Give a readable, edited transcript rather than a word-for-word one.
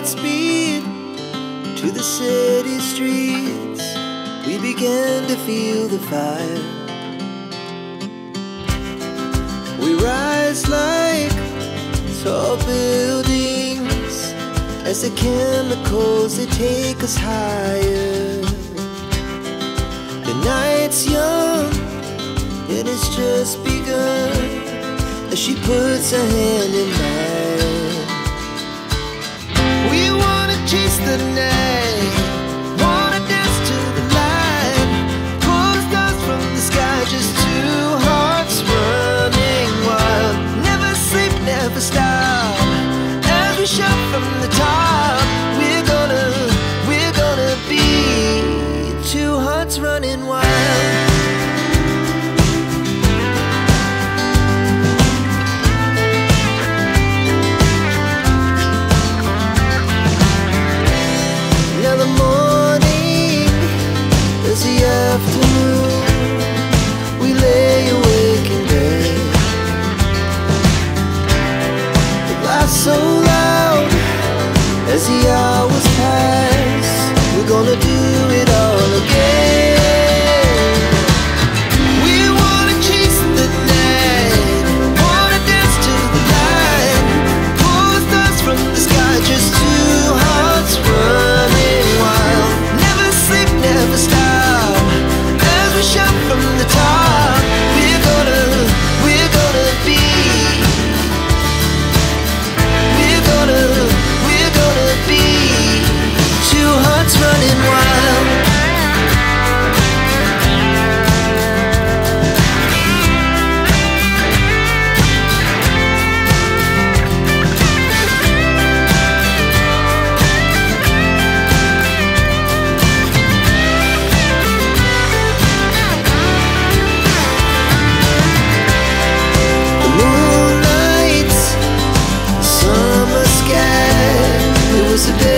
hearts beat to the city streets. We began to feel the fire. We rise like tall buildings as the chemicals, they take us higher. The night's young, it has just begun, as she puts her hand in mine. We wanna chase the night, wanna dance to the light, pull the stars from the sky, just two hearts running wild. Never sleep, never stop, as we shout from the top. We're gonna be two hearts running wild. Afternoon, we lay awake in bed. The laughs so loud as the hours pass. We're gonna do it all again. We wanna chase the night, wanna dance to the light, pull the stars from the sky, just two hearts running wild. Never sleep, never stop, shout from the top. We're gonna be, we're gonna be was a day